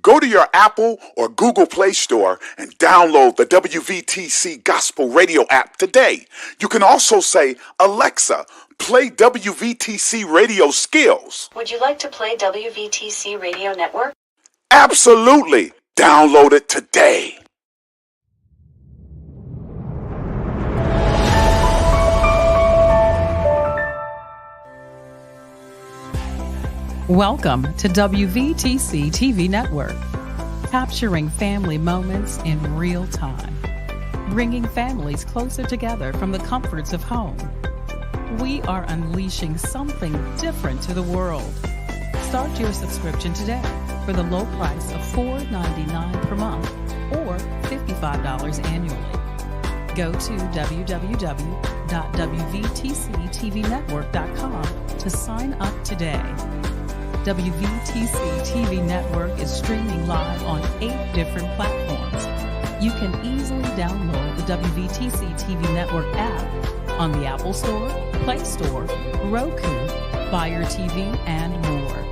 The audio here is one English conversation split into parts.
Go to your Apple or Google Play Store and download the WVTC Gospel Radio app today. You can also say, Alexa, play WVTC Radio Skills. Would you like to play WVTC Radio Network? Absolutely. Download it today. Welcome to WVTC TV Network, capturing family moments in real time, bringing families closer together from the comforts of home. We are unleashing something different to the world. Start your subscription today for the low price of $4.99 per month or $55 annually. Go to www.wvtctvnetwork.com to sign up today. WVTC TV Network is streaming live on 8 different platforms. You can easily download the WVTC TV Network app on the Apple Store, Play Store, Roku, Fire TV, and more.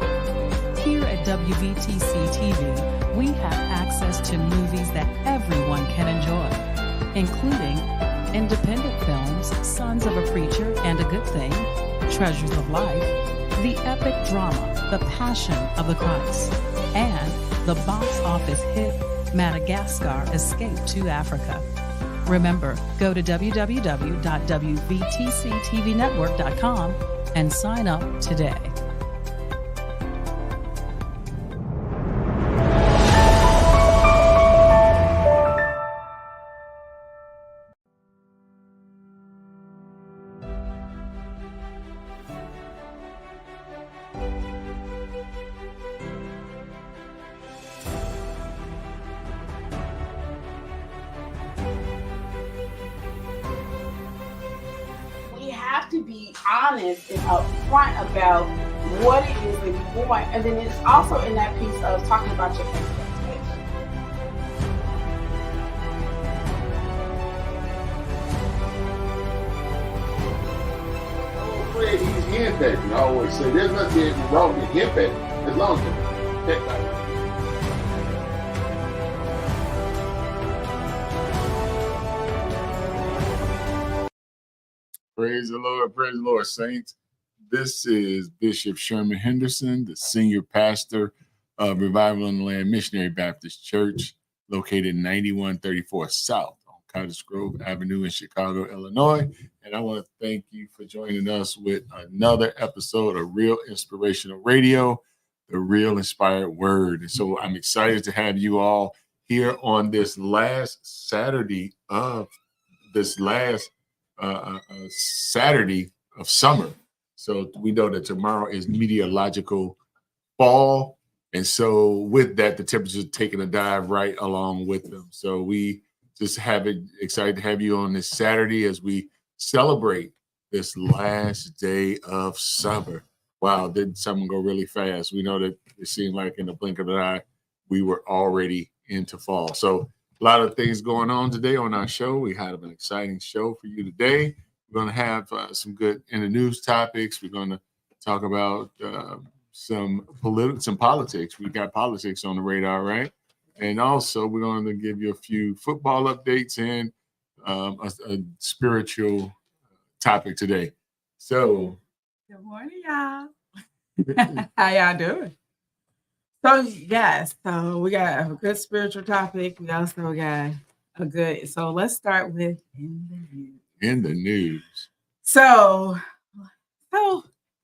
Here at WVTC TV, we have access to movies that everyone can enjoy, including independent films, Sons of a Preacher and a Good Thing, Treasures of Life, the epic drama, The Passion of the Christ, and the box office hit Madagascar Escape to Africa. Remember, go to www.wvtctvnetwork.com and sign up today. To be honest and upfront about what it is that you want, and then it's also in that piece of talking about your expectations. Fred, he's henpecked. I always say there's nothing wrong with henpecked as long as you protect that. Praise the Lord, saints. This is Bishop Sherman Henderson, the senior pastor of Revival in the Land Missionary Baptist Church, located 9134 South on Cottage Grove Avenue in Chicago, Illinois. And I want to thank you for joining us with another episode of Ril Inspirational Radio, the Ril Inspired Word. And so I'm excited to have you all here on this last Saturday of Saturday of summer. So we know that tomorrow is meteorological fall. And so with that, the temperature's taking a dive right along with them. So we just excited to have you on this Saturday as we celebrate this last day of summer. Wow, did summer go really fast? We know that it seemed like in the blink of an eye, we were already into fall. So a lot of things going on today on our show. We have an exciting show for you today. We're going to have some good in the news topics. We're going to talk about some politics. We got politics on the radar, right? And also we're going to give you a few football updates and a spiritual topic today. So, good morning, y'all. How y'all doing? So yes, so we got a good spiritual topic. We also got a good. So let's start with in the news. In the news. So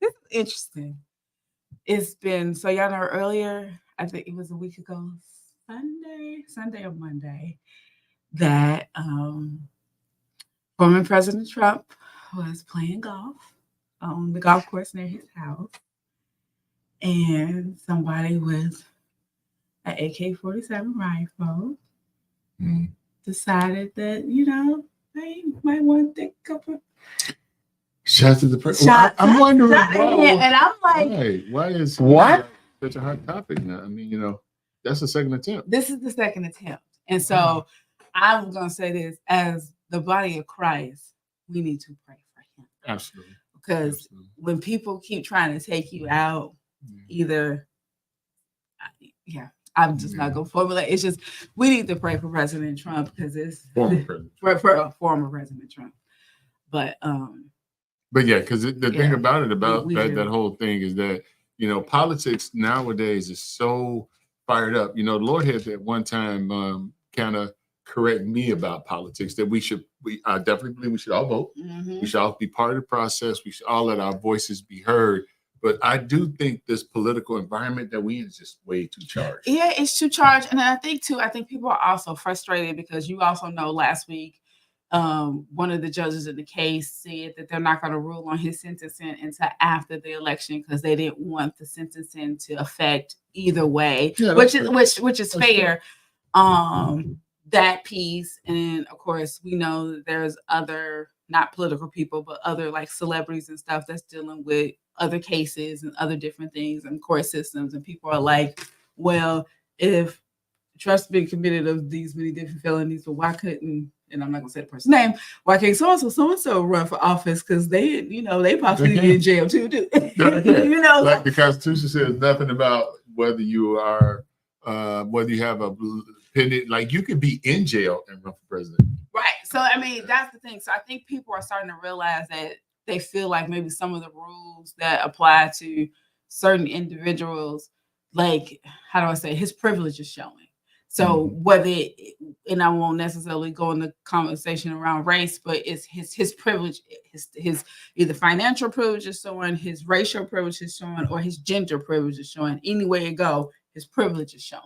this is interesting. It's been y'all know earlier. I think it was a week ago, Sunday or Monday, that former President Trump was playing golf on the golf course near his house. And somebody with an AK-47 rifle decided that, they might want to take a couple shots at the president. I'm wondering why. And I'm like, why is what? Such a hot topic now? I mean, that's the second attempt. This is the second attempt. And so I'm going to say this, as the body of Christ, we need to pray for him. Absolutely. Because when people keep trying to take you out, either, I'm just not going to formulate. It's just we need to pray for President Trump because it's Former President. for former President Trump. But yeah, because the thing about it, about we that whole thing is that, you know, politics nowadays is so fired up. You know, the Lord had at one time kind of correct me about politics, that I definitely believe we should all vote. We should all be part of the process. We should all let our voices be heard. But I do think this political environment that we in is just way too charged. Yeah, it's too charged. And I think people are also frustrated because you also know last week, one of the judges in the case said that they're not going to rule on his sentencing until after the election because they didn't want the sentencing to affect either way, which is fair. That piece, and of course we know that there's other, not political people, but other like celebrities and stuff that's dealing with other cases and other different things and court systems, and people are like, well, if Trump's been convicted of these many different felonies, but why couldn't, and I'm not gonna say the person's name, why can't so-and-so run for office? Because they possibly be in jail too. You know, like the Constitution says nothing about whether you are whether you have a pendant, like you could be in jail and run for president. Right. So I mean, that's the thing. So I think people are starting to realize that they feel like maybe some of the rules that apply to certain individuals, like, how do I say, his privilege is showing. So and I won't necessarily go in the conversation around race, but it's his privilege, his either financial privilege is showing, his racial privilege is showing, or his gender privilege is showing. Any way you go, his privilege is showing.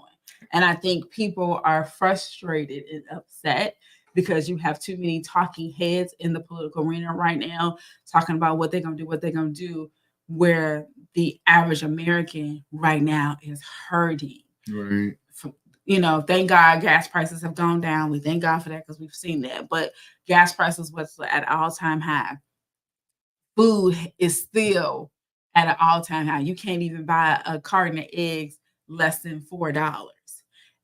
And I think people are frustrated and upset because you have too many talking heads in the political arena right now talking about what they're going to do, where the average American right now is hurting. Right. You know, thank God gas prices have gone down. We thank God for that because we've seen that. But gas prices was at an all-time high. Food is still at an all-time high. You can't even buy a carton of eggs less than $4.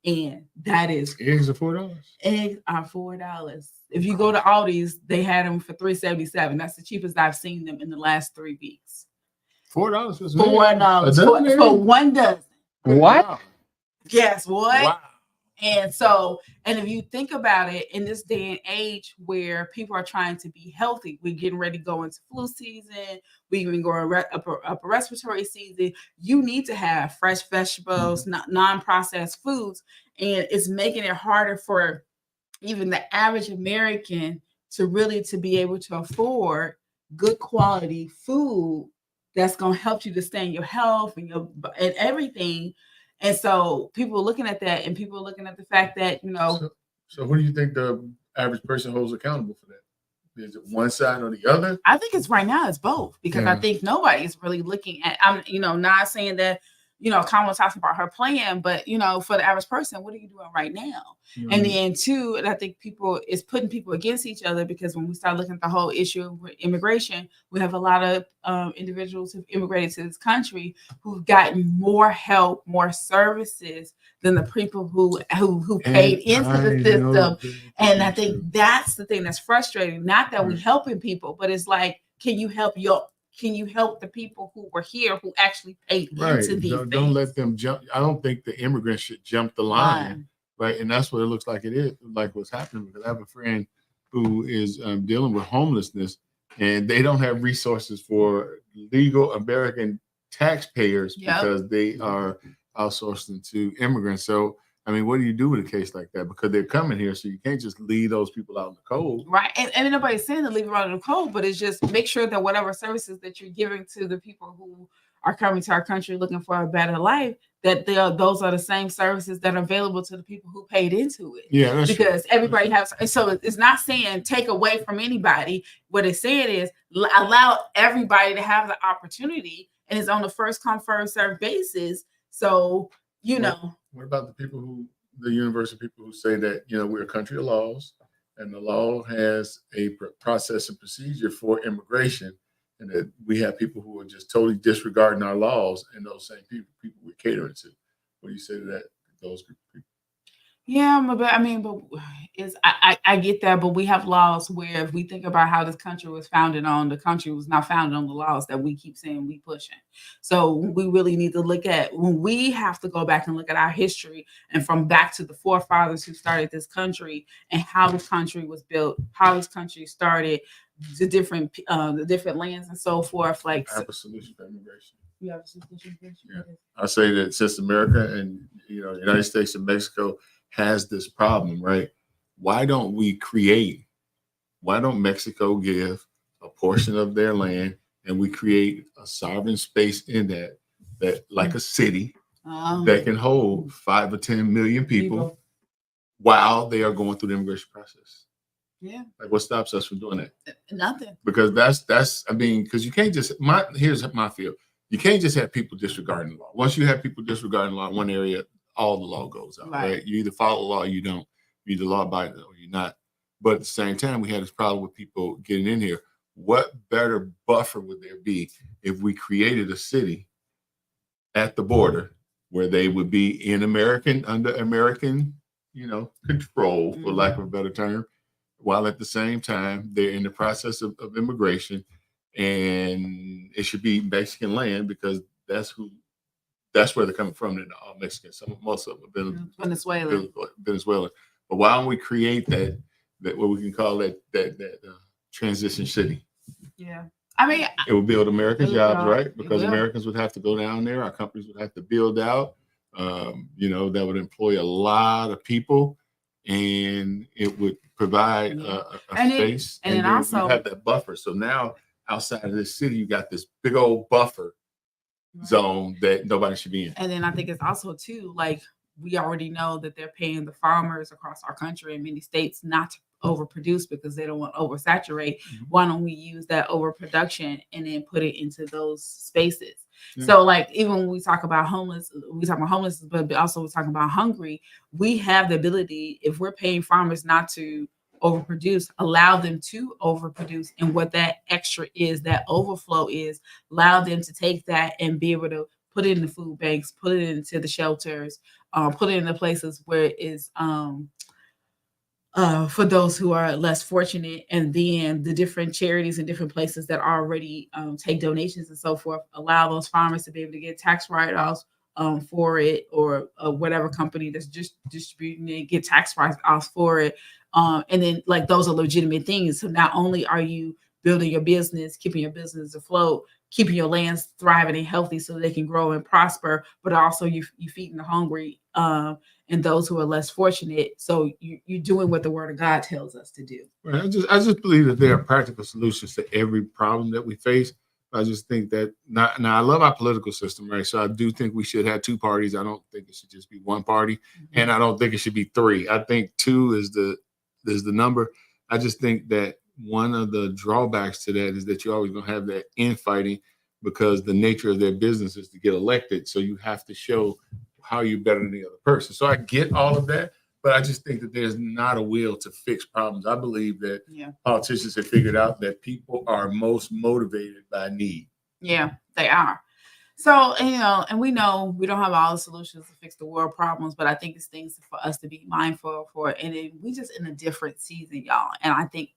And that is, eggs are $4. Eggs are $4. If you go to Aldi's, they had them for $3.77. That's the cheapest I've seen them in the last 3 weeks. $4 for $4 for 1 dozen. What? Wow. Guess what? Wow. And if you think about it, in this day and age where people are trying to be healthy, we're getting ready to go into flu season, we even go upper respiratory season, you need to have fresh vegetables, non-processed foods, and it's making it harder for even the average American to be able to afford good quality food that's going to help you to stay in your health and everything. And so people are looking at that, and people are looking at the fact that, you know. So who do you think the average person holds accountable for that? Is it one side or the other? I think right now it's both, because I think nobody is really looking at, I'm, not saying that, Kamala talks about her plan, but, for the average person, what are you doing right now? Mm-hmm. And then two, and I think it's putting people against each other, because when we start looking at the whole issue of immigration, we have a lot of individuals who've immigrated to this country who've gotten more help, more services than the people who paid into the system. And I think that's the thing that's frustrating. Not that we're helping people, but it's like, can you help the people who were here who actually paid into these things? Don't let them jump. I don't think the immigrants should jump the line, right? And that's what it looks like it is, like what's happening. Because I have a friend who is dealing with homelessness, and they don't have resources for legal American taxpayers because they are outsourcing to immigrants. So, I mean, what do you do with a case like that? Because they're coming here, so you can't just leave those people out in the cold. Right. And nobody's saying to leave them out in the cold, but it's just make sure that whatever services that you're giving to the people who are coming to our country looking for a better life, that those are the same services that are available to the people who paid into it. Yeah, that's because everybody has. So it's not saying take away from anybody. What it's saying is allow everybody to have the opportunity, and it's on the first come, first serve basis. So, What about the universal people who say that, we're a country of laws, and the law has a process and procedure for immigration, and that we have people who are just totally disregarding our laws, and those same people we're catering to? What do you say to that, those group of people? Yeah, but I mean, but it's I get that, but we have laws where if we think about how this country was founded on, the country was not founded on the laws that we keep saying we pushing. So we really need to look at when we have to go back and look at our history and from back to the forefathers who started this country and how this country was built, how this country started, the different lands and so forth. Like I have a solution for immigration. you have a solution for this? Yeah. I say that since America and the United States and Mexico has this problem, right? Why don't Mexico give a portion of their land and we create a sovereign space in that like a city that can hold 5 or 10 million people while they are going through the immigration process? Yeah. Like what stops us from doing that? Nothing. Because that's I mean, because you can't just here's my feel. You can't just have people disregarding the law. Once you have people disregarding the law in one area, all the law goes out. Right? You either follow the law or you don't. You're either law abiding or you're not. But at the same time, we had this problem with people getting in here. What better buffer would there be if we created a city at the border where they would be under American, control, for lack of a better term, while at the same time they're in the process of immigration, and it should be Mexican land because that's where they're coming from. They're all Mexican. Most of them are Venezuelan. But why don't we create that what we can call that transition city? Yeah. I mean, it would build American jobs, right? Because Americans would have to go down there. Our companies would have to build out. That would employ a lot of people, and it would provide a space. And then also have that buffer. So now outside of this city, you got this big old buffer zone that nobody should be in. And then I think it's also too, like, we already know that they're paying the farmers across our country in many states not to overproduce because they don't want to oversaturate. Why don't we use that overproduction and then put it into those spaces? So like even when we talk about homeless, but also we're talking about hungry. We have the ability, if we're paying farmers not to overproduce, allow them to overproduce, and what that extra is, that overflow is, allow them to take that and be able to put it in the food banks, put it into the shelters, put it in the places where it is for those who are less fortunate, and then the different charities and different places that already take donations and so forth, allow those farmers to be able to get tax write-offs for it, or whatever company that's just distributing it, get tax write-offs for it. And then like those are legitimate things. So not only are you building your business, keeping your business afloat, keeping your lands thriving and healthy so they can grow and prosper, but also you feeding the hungry and those who are less fortunate. So you're doing what the Word of God tells us to do. Right. I just believe that there are practical solutions to every problem that we face. I just think that now I love our political system, right? So I do think we should have two parties. I don't think it should just be one party, and I don't think it should be three. I think two is the number. I just think that one of the drawbacks to that is that you're always going to have that infighting because the nature of their business is to get elected. So you have to show how you're better than the other person. So I get all of that, but I just think that there's not a will to fix problems. I believe that politicians have figured out that people are most motivated by need. Yeah, they are. So, and we know we don't have all the solutions to fix the world problems, but I think it's things for us to be mindful for. And we just in a different season, y'all. And I think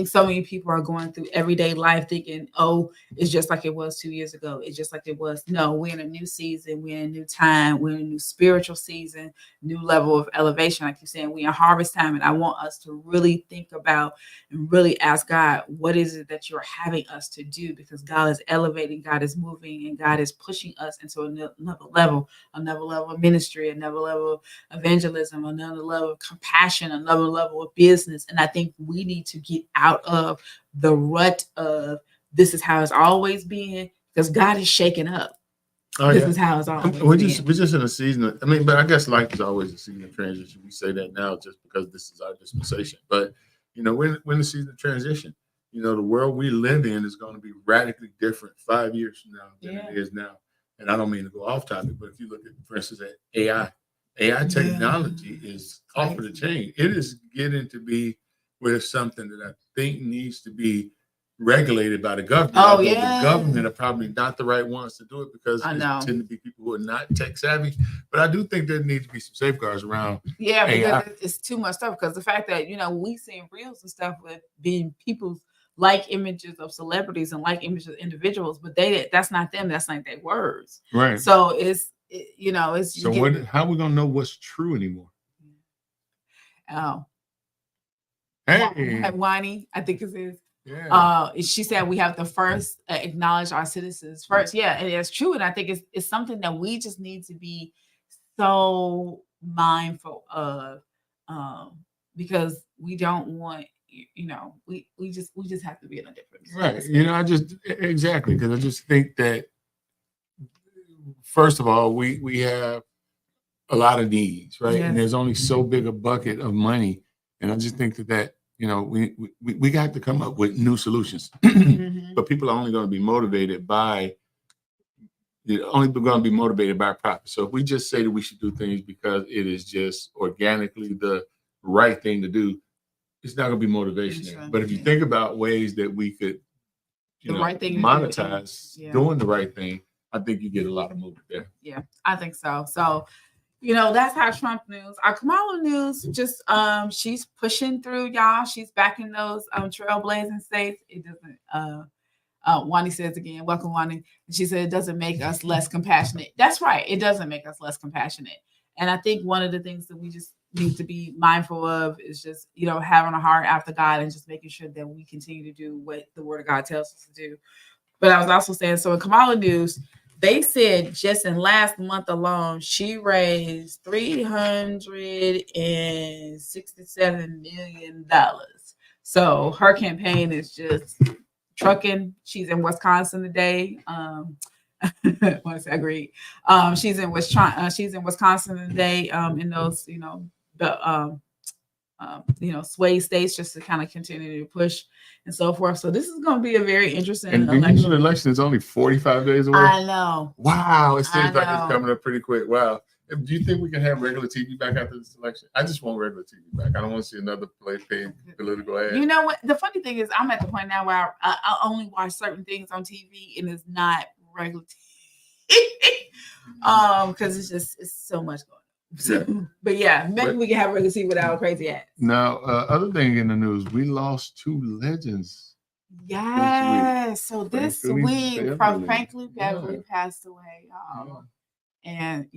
so many people are going through everyday life thinking, oh, it's just like it was 2 years ago. It's just like it was. No, we're in a new season. We're in a new time. We're in a new spiritual season, new level of elevation. Like you're saying, we're in harvest time. And I want us to really think about and really ask God, what is it that you're having us to do? Because God is elevating, God is moving, and God is pushing us into another level of ministry, another level of evangelism, another level of compassion, another level of business. And I think we need to get out of the rut of this is how it's always been, because God is shaking up. This is how it's always been. We're just in a season. But I guess life is always a season of transition. We say that now just because this is our dispensation. But we're in the season of transition. The world we live in is going to be radically different 5 years from now than it is now. And I don't mean to go off topic, but if you look at, for instance, at AI technology is off of the chain. It is getting to be with something that I think needs to be regulated by the government. Oh, Although yeah. the government are probably not the right ones to do it because I it know. tend to be people who are not tech savvy. But I do think there needs to be some safeguards around. Yeah, AI. because it's too much stuff. Because the fact that we seeing reels and stuff with being people's like images of celebrities and like images of individuals, but that's not them. That's not their words. Right. So it's So how are we gonna know what's true anymore? Oh, hey, Wani, I think it is. Yeah. She said we have to first acknowledge our citizens first. Yeah, and it's true. And I think it's something that we just need to be so mindful of, because we don't want, we just have to be in a different space. Right. Exactly, because I just think that first of all, we have a lot of needs, right? Yes. And there's only so big a bucket of money. And I just think that we got to come up with new solutions. Mhm. But people are only going to be motivated by profit. So if we just say that we should do things because it is just organically the right thing to do, it's not going to be motivational. Right. But if you think about ways that we could Right thing to do. monetize Yeah. doing the right thing, I think you get a lot of movement there. Yeah, I think so. So, that's our Trump news. Our Kamala news, just she's pushing through, y'all. She's backing those trailblazing states. It doesn't Wani says again, welcome Wani. She said it doesn't make us less compassionate. That's right. It doesn't make us less compassionate. And I think one of the things that we just need to be mindful of is just, having a heart after God and just making sure that we continue to do what the word of God tells us to do. But I was also saying, so in Kamala news, they said just in last month alone, she raised $367 million. So her campaign is just trucking. She's in Wisconsin today. Once I agree. She's in Wisconsin today. In those, sway states, just to kind of continue to push and so forth. So this is going to be a very interesting election. The election is only 45 days away. I know. Wow, it seems like it's coming up pretty quick. Wow. Do you think we can have regular TV back after this election? I just want regular TV back. I don't want to see another paying political ad. You know what? The funny thing is, I'm at the point now where I only watch certain things on TV, and it's not regular TV. Because it's so much going on. So, but yeah, maybe we can have regular TV without crazy ads. Now, other thing in the news, we lost 2 legends. Yes. So this week, Frank Luke Beverly passed away. And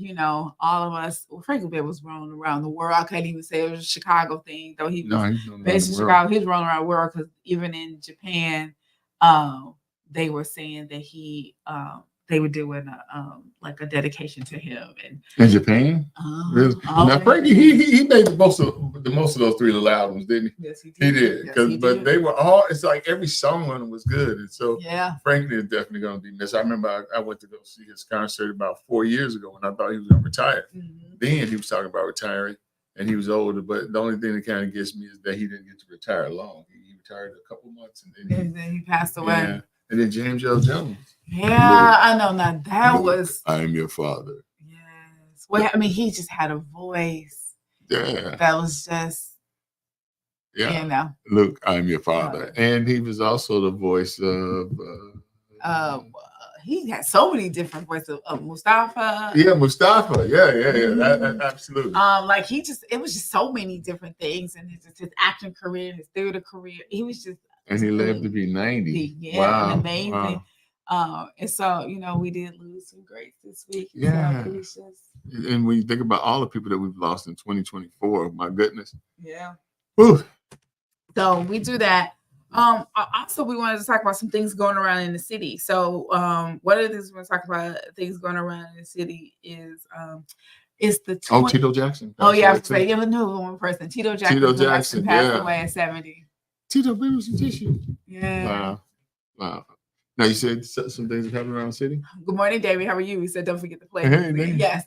all of us, Frank Luke Beverly was rolling around the world. I can't even say it was a Chicago thing, though he was based in Chicago. He's rolling around the world because even in Japan, they were saying that they were doing a dedication to him. And in Japan, really? Now Frankie, he made most of those 3 little albums, didn't he? Yes, he did. He did. Yes, but they were all. It's like every song on them was good, and so yeah, Frankie is definitely going to be missed. I remember I went to go see his concert about 4 years ago, and I thought he was going to retire. Mm-hmm. Then he was talking about retiring, and he was older. But the only thing that kind of gets me is that he didn't get to retire long. He retired a couple months, and then he passed away. Yeah. And then James Earl Jones. Yeah, I know. Now that was. I am your father. Yes. Well, I mean, he just had a voice. Yeah. That was just. Yeah. Luke, I am your father, and he was also the voice of. He had so many different voices of Mustafa. Yeah, Mustafa. Yeah. Mm-hmm. Absolutely. It was just so many different things, and his acting career, his theater career. He was just. And he lived to be 90. Yeah, wow. Amazing. Wow. And so, we did lose some greats this week. Yeah. And when you think about all the people that we've lost in 2024, my goodness. Yeah. Whew. So we do that. Also, we wanted to talk about some things going around in the city. So one of the things we're going to talk about, things going around in the city is the Tito Jackson. Oh, yeah, I was saying, one person. Tito Jackson passed away at 70. Tito, bring me some tissue. Yeah. Wow. Now you said some things are happening around the city. Good morning, David. How are you? We said don't forget to play. Hey, yes.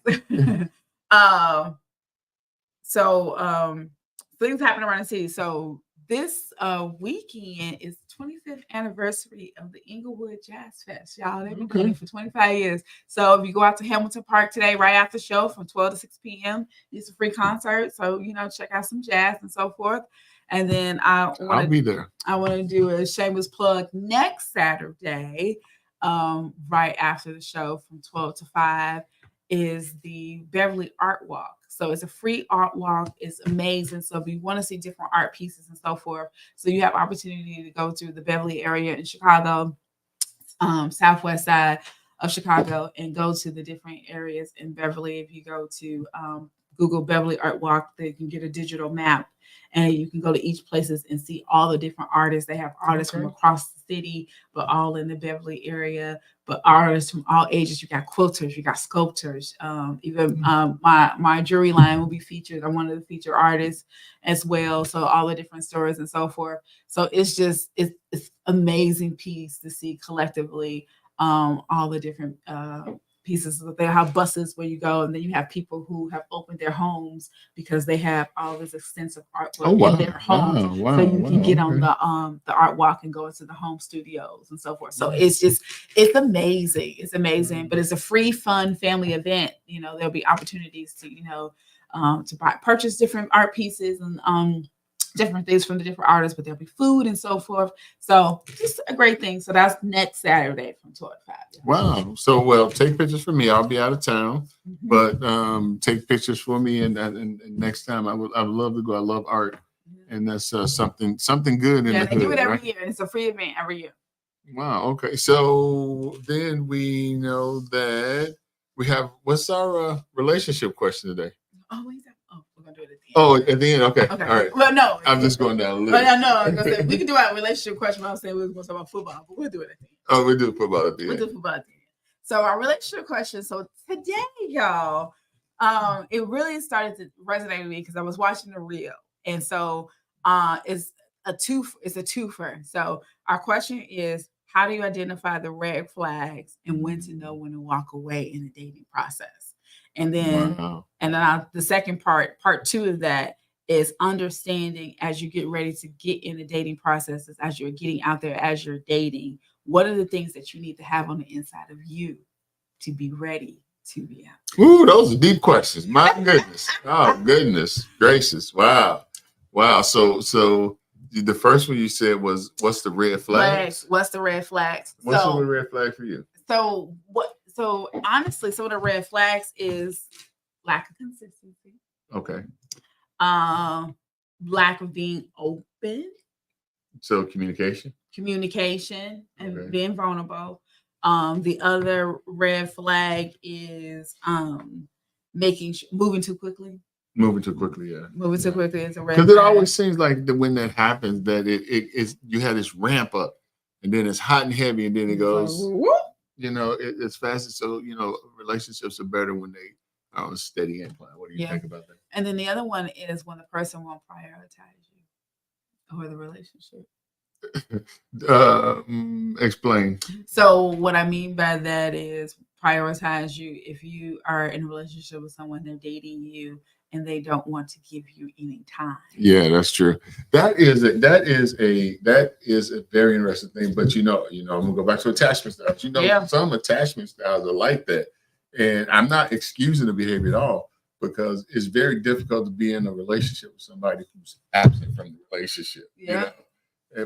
So things happening around the city. So this weekend is 25th anniversary of the Inglewood Jazz Fest. Y'all, they've been doing it for 25 years. So if you go out to Hamilton Park today, right after the show from 12 to 6 p.m., it's a free concert. So check out some jazz and so forth. And then I'll be there. I want to do a shameless plug next Saturday, right after the show from 12 to 5 is the Beverly Art Walk. So it's a free art walk. It's amazing. So if you want to see different art pieces and so forth, so you have opportunity to go through the Beverly area in Chicago, southwest side of Chicago, and go to the different areas in Beverly. If you go to Google Beverly Art Walk, they can get a digital map, and you can go to each places and see all the different artists. They have artists from across the city, but all in the Beverly area, but artists from all ages. You got quilters, you got sculptors, even my jewelry line will be featured. I'm one of the featured artists as well. So all the different stories and so forth. So it's just, it's amazing piece to see collectively all the different pieces. They have buses where you go, and then you have people who have opened their homes because they have all this extensive artwork in their homes. So you can get on the art walk and go into the home studios and so forth. So it's amazing. It's amazing, but it's a free, fun family event. You know, there'll be opportunities to, you know, to purchase different art pieces and different things from the different artists, but there'll be food and so forth. So just a great thing. So that's next Saturday from 12 to 5. Wow. So, well, take pictures for me. I'll be out of town, but take pictures for me. And next time I would love to go. I love art. And that's something good in the hood. They do it every right? year. It's a free event every year. Wow. Okay. So then we know that we have, what's our relationship question today? We're gonna do it at the end. Oh, at the end. Okay. Okay. All right. Well, no. I'm just going down a little. But no, I'm gonna say, we can do our relationship question. I was saying we were going to talk about football, but we'll do it at the end. Oh, we do football at the end. We'll do football at the end. So our relationship question. So today, y'all, it really started to resonate with me because I was watching the reel, and so it's a twofer. So our question is, how do you identify the red flags and when to know when to walk away in the dating process? And then, the second part 2 of that is understanding as you get ready to get in the dating processes, as you're getting out there, as you're dating, what are the things that you need to have on the inside of you to be ready to be out? Ooh, those are deep questions. My goodness. Oh, goodness gracious. Wow. So the first one you said was, what's the red flags? What's the red flags? What's the red flag for you? So honestly, some of the red flags is lack of consistency. Okay. Lack of being open. So communication And being vulnerable. The other red flag is moving too quickly. Moving too quickly, yeah. Moving too quickly is a red flag. Because it always seems like when that happens, that it is, you have this ramp up, and then it's hot and heavy, and then it goes, you know, it's fast. So, you know, relationships are better when they are on a steady incline. What do you think about that? And then the other one is when the person won't prioritize you or the relationship. Explain. So what I mean by that is prioritize you. If you are in a relationship with someone, they're dating you, and they don't want to give you any time. Yeah, that's true. That is a very interesting thing. But you know, I'm gonna go back to attachment styles. You know, some attachment styles are like that, and I'm not excusing the behavior at all, because it's very difficult to be in a relationship with somebody who's absent from the relationship. Yeah. You know?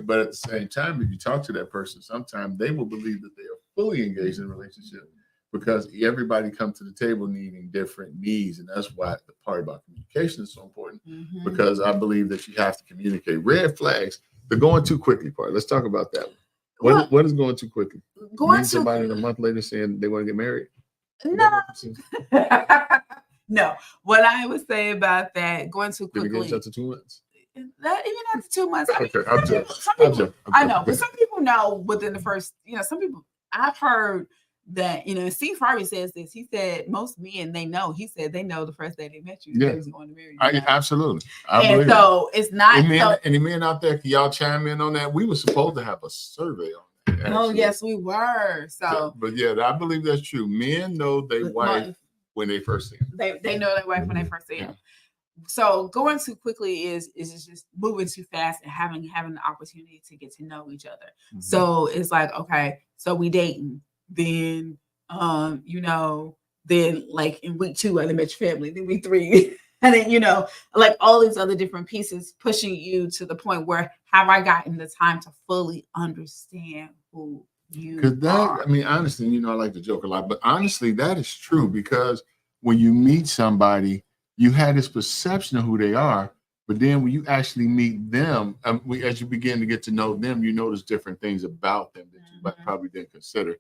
But at the same time, if you talk to that person, sometimes they will believe that they are fully engaged in a relationship, because everybody comes to the table needing different needs. And that's why the part about communication is so important, because I believe that you have to communicate. Red flags, the going too quickly part. Let's talk about that one. What is going too quickly? Somebody a month later saying they want to get married? No. No. What I would say about that, going too quickly. Did it get up to 2 months? Not even after 2 months. I mean, Okay, I know, but some people know within the first, some people, I've heard that, Steve Harvey says this. He said most men, they know. He said they know the first day they met you, they was going to marry you. Absolutely. And so it's not. Any men out there, can y'all chime in on that? We were supposed to have a survey on that. Actually. Oh, yes, we were. But yeah, I believe that's true. Men know their wife when they first see them. They know their wife when they first see them. So going too quickly is just moving too fast and having the opportunity to get to know each other. So it's like, okay, so we dating, then then like in week 2 I met your family, then week 3 And then, like all these other different pieces pushing you to the point where have I gotten the time to fully understand who you Because that, are? I mean, honestly, I like to joke a lot, but honestly, that is true because when you meet somebody, you had this perception of who they are, but then when you actually meet them, as you begin to get to know them, you notice different things about them that you probably didn't consider.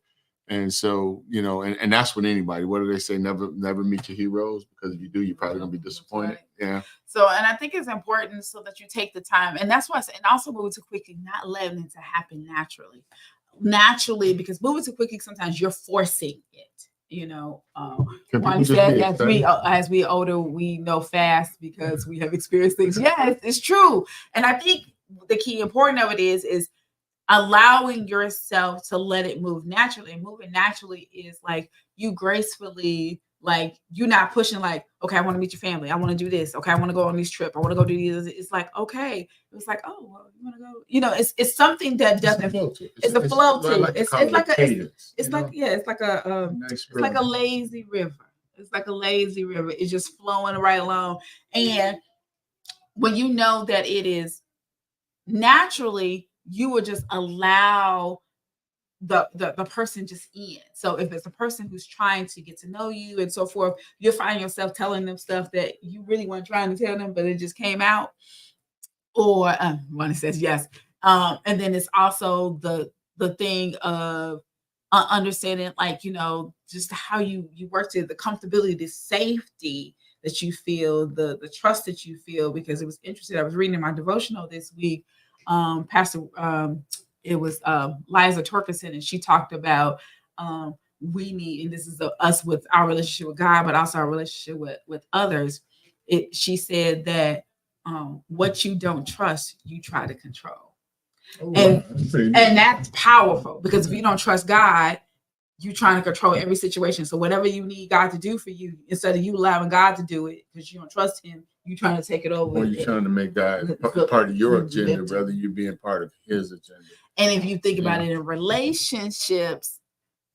And so, and that's with anybody. What do they say? Never meet your heroes, because if you do, you're probably gonna be disappointed. Yeah. So, and I think it's important so that you take the time, and that's why, and also moving too quickly, not letting it to happen naturally, because moving too quickly, sometimes you're forcing it. One said, as we older, we know fast because we have experienced things. Yeah, it's true. And I think the key important of it is allowing yourself to let it move naturally. And moving naturally is like you gracefully, like you're not pushing like, okay, I want to meet your family. I want to do this. Okay, I want to go on this trip. I want to go do this. It's like, okay. It's like, oh, well, you want to go? It's something that doesn't. It's a flow too. It's like a cadence. It's like a lazy river. It's like a lazy river. It's just flowing right along. And when you know that it is naturally, you will just allow the person just in. So if it's a person who's trying to get to know you and so forth, you'll find yourself telling them stuff that you really weren't trying to tell them, but it just came out. Or one says yes. And then it's also the thing of understanding, like, just how you work to the comfortability, the safety that you feel, the trust that you feel. Because it was interesting. I was reading in my devotional this week, Pastor, it was Liza Torkelson, and she talked about we need, and this is us with our relationship with God, but also our relationship with others. She said that what you don't trust, you try to control. Oh, and that's powerful, because if you don't trust God, you're trying to control every situation. So whatever you need God to do for you, instead of you allowing God to do it because you don't trust him, you're trying to take it over. Or you're trying to make God part of your agenda rather than you being part of his agenda. And if you think about it in relationships,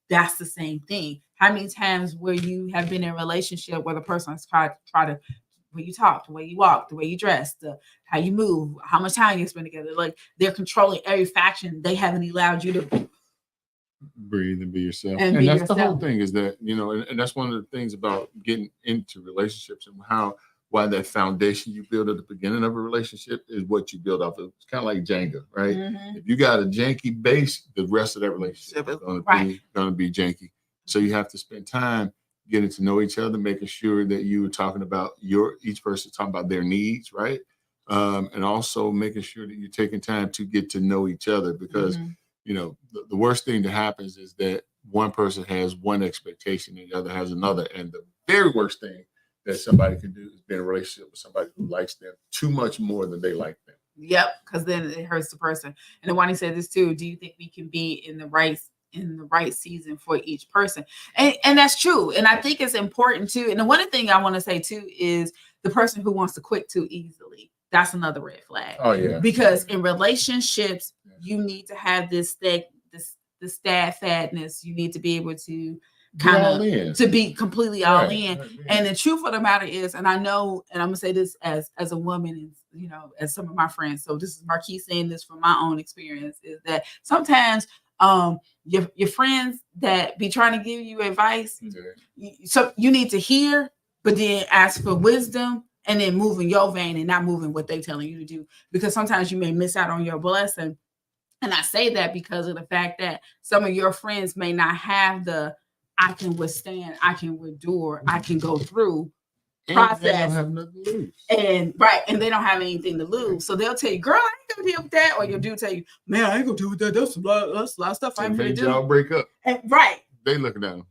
that's the same thing. How many times where you have been in a relationship where the person has tried to, where you talk, the way you walk, the way you dress, how you move, how much time you spend together, like they're controlling every faction. They haven't allowed you to breathe and be yourself. And that's the whole thing, is that, and that's one of the things about getting into relationships, and why that foundation you build at the beginning of a relationship is what you build off of. It's kind of like Jenga, right? Mm-hmm. If you got a janky base, the rest of that relationship is going to be janky. So you have to spend time getting to know each other, making sure that you are talking about each person talking about their needs, right? And also making sure that you're taking time to get to know each other, because the worst thing that happens is that one person has one expectation and the other has another. And the very worst thing that somebody can do is be in a relationship with somebody who likes them too much more than they like them. Yep, because then it hurts the person. And Wani said this too. Do you think we can be in the right season for each person? And that's true. And I think it's important too. And the one thing I want to say too is the person who wants to quit too easily. That's another red flag. Oh yeah. Because in relationships, you need to have this steadfastness. You need to be able to to be completely all in. And the truth of the matter is, and I know, and I'm gonna say this as a woman, and as some of my friends. So this is Marquise saying this from my own experience, is that sometimes your friends that be trying to give you advice, so you need to hear, but then ask for wisdom. And then move in your vein and not moving what they're telling you to do, because sometimes you may miss out on your blessing. And I say that because of the fact that some of your friends may not have the I can withstand, I can endure, I can go through process. They don't have nothing to lose. And they don't have anything to lose. So they'll tell you, girl, I ain't gonna deal with that. Or your dude tell you, man, I ain't gonna deal with that. That's a lot of stuff I ain't gonna do. Y'all break up. And, they looking at them.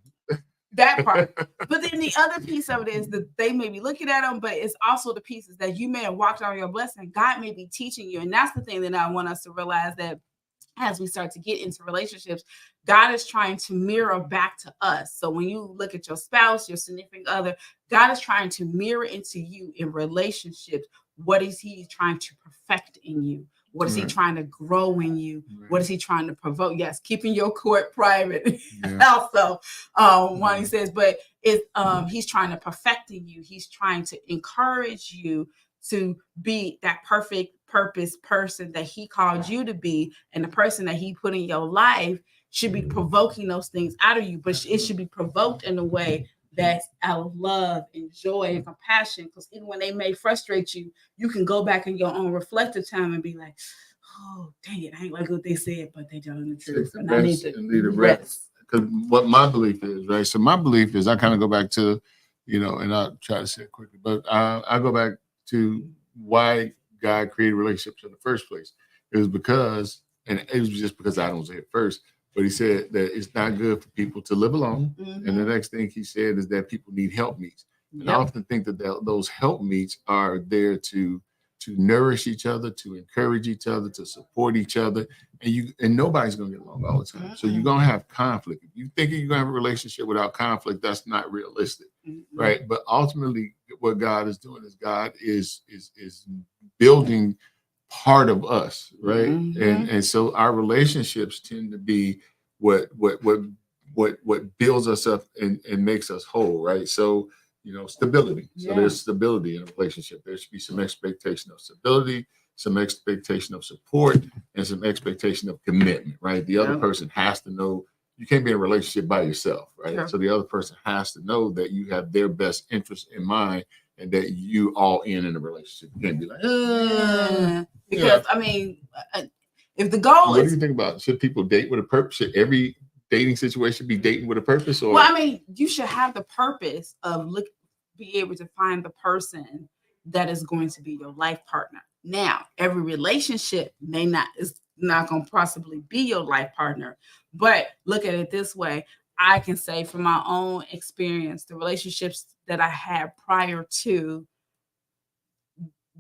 That part. But then the other piece of it is that they may be looking at them, but it's also the pieces that you may have walked out of your blessing. God may be teaching you. And that's the thing that I want us to realize, that as we start to get into relationships, God is trying to mirror back to us. So when you look at your spouse, your significant other, God is trying to mirror into you in relationships. What is he trying to perfect in you? What is he trying to grow in you? What is he trying to provoke? Yes, keeping your court private. Also, one he says, but he's trying to perfect in you. He's trying to encourage you to be that perfect purpose person that he called you to be, and the person that he put in your life should be provoking those things out of you, but it should be provoked in a way that's out of love and joy and compassion. Because even when they may frustrate you, you can go back in your own reflective time and be like, oh, dang it, I ain't like what they said, but they telling the truth. And I need to rest. Because what my belief is, right? So my belief is, I kind of go back to, and I'll try to say it quickly, but I go back to why God created relationships in the first place. It was because, and it was just because Adam was here first, but he said that it's not good for people to live alone. And the next thing he said is that people need helpmeets. And I often think that those helpmeets are there to nourish each other, to encourage each other, to support each other. And nobody's going to get along all the time. So you're going to have conflict. If you think you're going to have a relationship without conflict, that's not realistic, right? But ultimately, what God is doing is God is building part of us, right? And so our relationships tend to be what builds us up and makes us whole, right? So stability. So there's stability in a relationship. There should be some expectation of stability, some expectation of support, and some expectation of commitment, right? The other person has to know you can't be in a relationship by yourself, right? So the other person has to know that you have their best interest in mind and that you all in a relationship. You can't be like, because I mean, if the goal what do you think about, should people date with a purpose? Should every dating situation be dating with a purpose? Or well, I mean, you should have the purpose of be able to find the person that is going to be your life partner. Now, every relationship is not going to possibly be your life partner, but look at it this way. I can say from my own experience, the relationships that I had prior to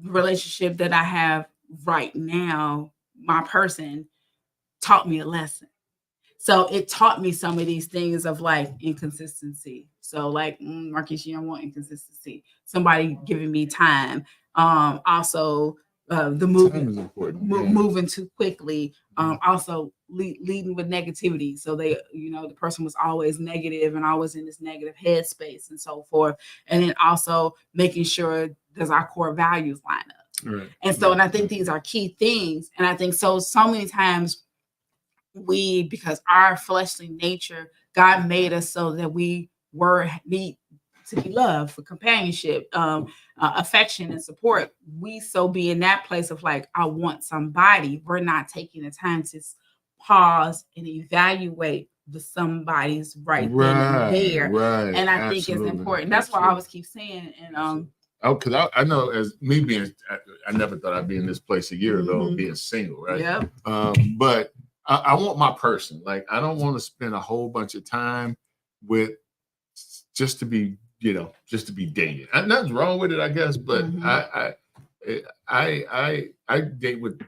the relationship that I have right now, my person taught me a lesson. So it taught me some of these things of like inconsistency. So like, Marquise, you don't want inconsistency. Somebody giving me time. Also, the moving too quickly. Also leading with negativity. So they, the person was always negative and always in this negative headspace and so forth. And then also making sure does our core values line up. Right. And so, and I think these are key things. And I think so many times because our fleshly nature, God made us so that we need to be loved, for companionship, affection and support. We be in that place of like, I want somebody. We're not taking the time to pause and evaluate the somebody's right then and there. Right. And I think it's important. That's why I always keep saying, and because I know, as me being, I never thought I'd be in this place a year ago, being single, right? Yep. But I want my person. Like, I don't want to spend a whole bunch of time with just to be dating. Nothing's wrong with it, I guess, but I date with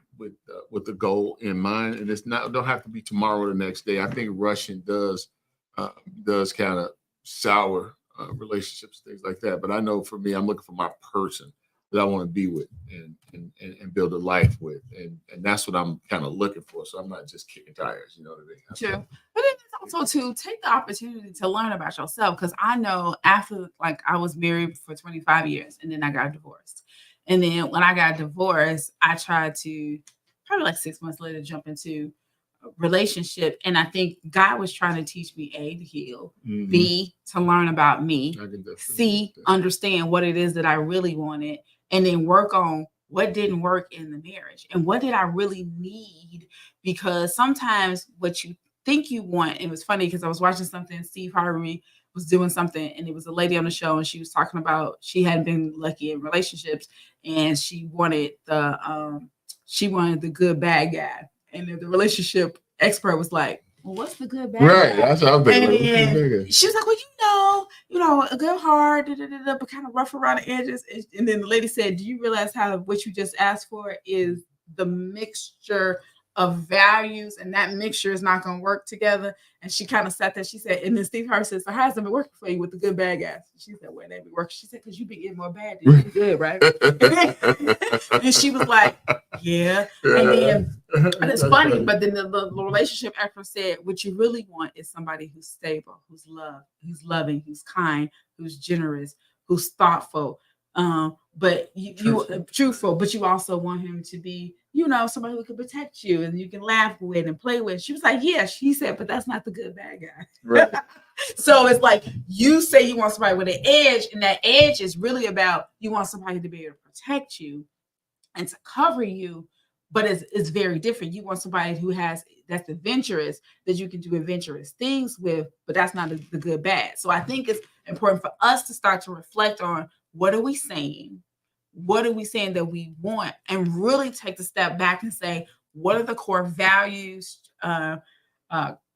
the goal in mind, and don't have to be tomorrow or the next day. I think rushing does kind of sour relationships, things like that. But I know for me, I'm looking for my person that I want to be with and build a life with. And that's what I'm kind of looking for. So I'm not just kicking tires, you know what I mean? True. But then it's also to take the opportunity to learn about yourself. Because I know after, like, I was married for 25 years and then I got divorced. And then when I got divorced, I tried to probably like 6 months later jump into a relationship. And I think God was trying to teach me A, to heal, B, to learn about me, C, understand what it is that I really wanted, and then work on what didn't work in the marriage and what did I really need. Because sometimes what you think you want, it was funny because I was watching something, Steve Harvey was doing something, and it was a lady on the show, and she was talking about she hadn't been lucky in relationships, and she wanted the good bad guy, and the relationship expert was like, well, what's the good bad guy? That's what I'm thinking. And she was like, well, a good heart, but kind of rough around the edges. And then the lady said, do you realize what you just asked for is the mixture of values, and that mixture is not going to work together. And she kind of sat there. She said, and then Steve Harvey said, so how's it been working for you with the good bad guys? She said, well, they be working. She said, because you be getting more bad than you good, right? And she was like, yeah. And then, and it's funny, but then the relationship expert said, what you really want is somebody who's stable, who's loving, who's kind, who's generous, who's thoughtful. But you truthful, but you also want him to be, somebody who can protect you and you can laugh with and play with. She was like, yeah, she said, but that's not the good bad guy. Right. So it's like you say you want somebody with an edge, and that edge is really about you want somebody to be able to protect you and to cover you, but it's very different. You want somebody that's adventurous, that you can do adventurous things with, but that's not the good bad. So I think it's important for us to start to reflect on, what are we saying? What are we saying that we want? And really take the step back and say, what are the core values,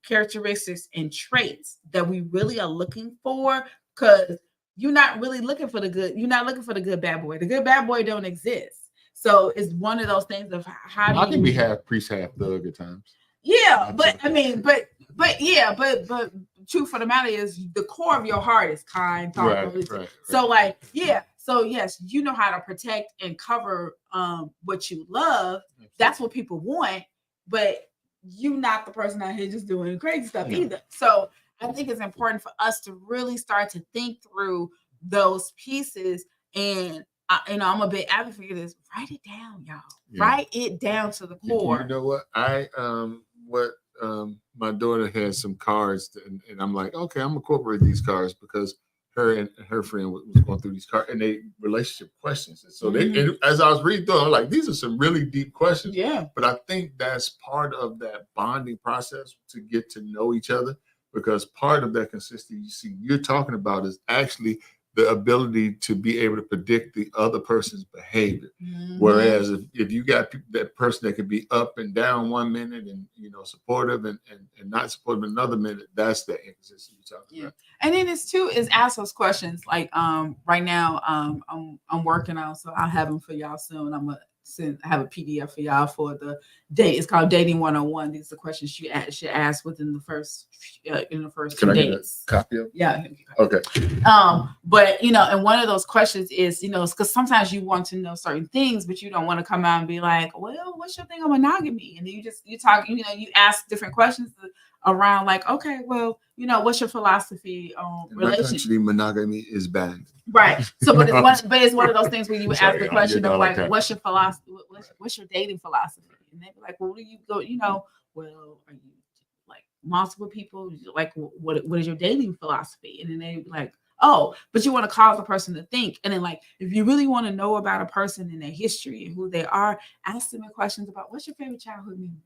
characteristics, and traits that we really are looking for? Because you're not really looking for the good. You're not looking for the good bad boy. The good bad boy don't exist. So it's one of those things of how can be half priest, half thug at times. Yeah, but I mean, but truth for the matter is, the core of your heart is kind, thoughtful. Right. So like, yeah. So yes, you know how to protect and cover what you love. That's what people want, but you're not the person out here just doing crazy stuff either. So I think it's important for us to really start to think through those pieces. And I'm a big advocate for this. Write it down, y'all. Yeah. Write it down to the core. You know what? My daughter has some cards, and I'm like, okay, I'm gonna incorporate these cards, because her and her friend was going through these cards, and they relationship questions. And so and as I was reading through, I'm like, these are some really deep questions. Yeah. But I think that's part of that bonding process, to get to know each other, because part of that consistency you're talking about is actually the ability to be able to predict the other person's behavior. Mm-hmm. Whereas if you got that person that could be up and down one minute and, supportive and not supportive another minute, that's the inconsistency you're talking about. And then is ask those questions. Like right now, I'm working on, so I'll have them for y'all soon. I have a PDF for y'all for the date. It's called Dating 101. These are the questions you should ask within the first Can I dates. Get a copy of it? Yeah. Okay. But and one of those questions is, because sometimes you want to know certain things, but you don't want to come out and be like, well, what's your thing on monogamy? And then you talk, you ask different questions around, like, okay, well, what's your philosophy on relationships? Actually, monogamy is banned. Right. So, but it's one of those things where you ask the question of like, what's your philosophy? What's your dating philosophy? And they'd be like, well, where do you go? Well, are you like multiple people? Like, what is your dating philosophy? And then they'd be like, oh, but you want to cause a person to think. And then, like, if you really want to know about a person and their history and who they are, ask them questions about, what's your favorite childhood memory?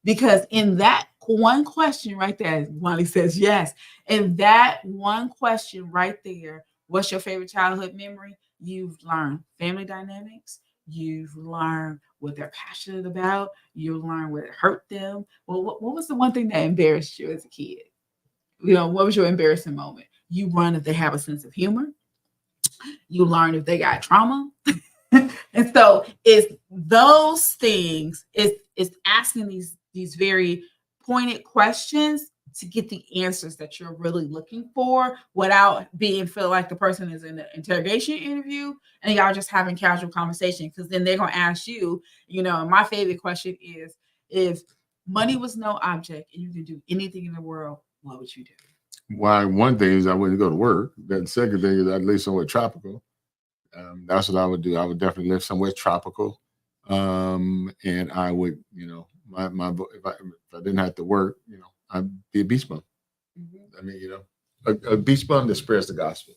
Because in that one question right there, Wally says yes. In that one question right there, what's your favorite childhood memory? You've learned family dynamics. You've learned what they're passionate about. You learn what hurt them. Well, what was the one thing that embarrassed you as a kid? What was your embarrassing moment? You learn if they have a sense of humor. You learn if they got trauma. And so it's those things. It's asking these very pointed questions to get the answers that you're really looking for, without feel like the person is in an interrogation interview and y'all just having casual conversation. Because then they're gonna ask you, my favorite question is, if money was no object and you could do anything in the world, what would you do? Why, one thing is I wouldn't go to work. Then the second thing is I'd live somewhere tropical. That's what I would do. I would definitely live somewhere tropical. And I would, if I didn't have to work, I'd be a beach bum. Mm-hmm. I mean, a beach bum that spreads the gospel.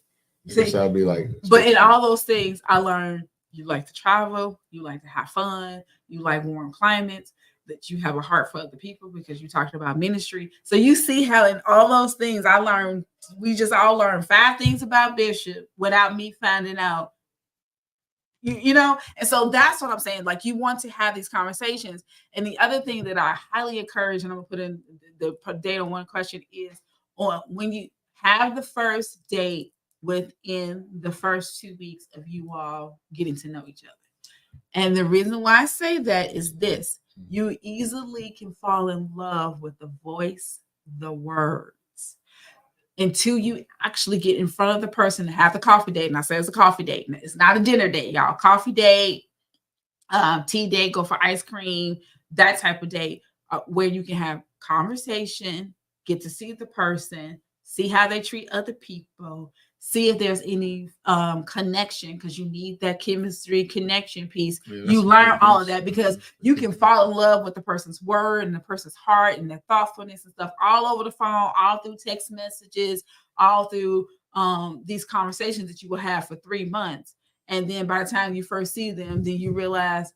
See, I'd be like. But in all those things, I learned you like to travel, you like to have fun, you like warm climates, that you have a heart for other people because you talked about ministry. So you see how in all those things I learned, we just all learned 5 things about Bishop without me finding out. And so that's what I'm saying. Like, you want to have these conversations. And the other thing that I highly encourage, and I'm gonna put in the date on one question, is on when you have the first date within the first 2 weeks of you all getting to know each other. And the reason why I say that is this: you easily can fall in love with the voice, the words, until you actually get in front of the person and have the coffee date. And I say it's a coffee date. It's not a dinner date, y'all. Coffee date, tea date, go for ice cream, that type of date, where you can have conversation, get to see the person, see how they treat other people, see if there's any connection, because you need that chemistry connection piece. Yeah, you learn all of that because you can fall in love with the person's word and the person's heart and their thoughtfulness and stuff all over the phone, all through text messages, all through these conversations that you will have for 3 months. And then by the time you first see them, then you realize,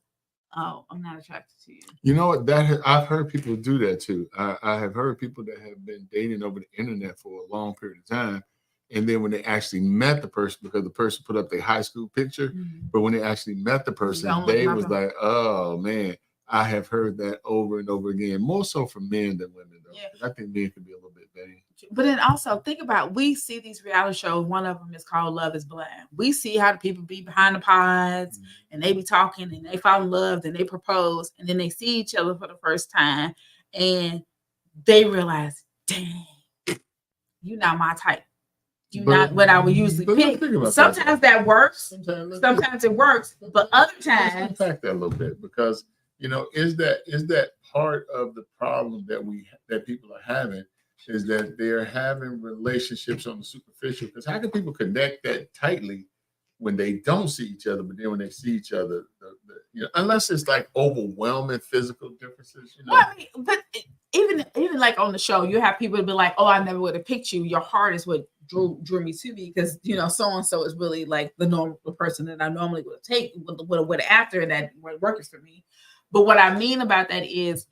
oh, I'm not attracted to you. You know what? I've heard people do that too. I have heard people that have been dating over the internet for a long period of time. And then when they actually met the person, because the person put up their high school picture, but when they actually met the person, they was like, oh man, I have heard that over and over again, more so for men than women though. Yeah. I think men can be a little bit vain. But then also think about, we see these reality shows. One of them is called Love is Blind. We see how the people be behind the pods and they be talking and they fall in love and they propose and then they see each other for the first time and they realize, dang, you're not my type. You're not what I would usually pick. Sometimes that works. Sometimes it works, but other times. Let's unpack that a little bit, because is that part of the problem that people are having, is that they're having relationships on the superficial. Because how can people connect that tightly when they don't see each other, but then when they see each other, unless it's like overwhelming physical differences, Well, I mean, but even like on the show, you have people to be like, oh, I never would have picked you. Your heart is what drew me to me, because so and so is really like the person that I normally would take with after, and that works for me. But what I mean about that is,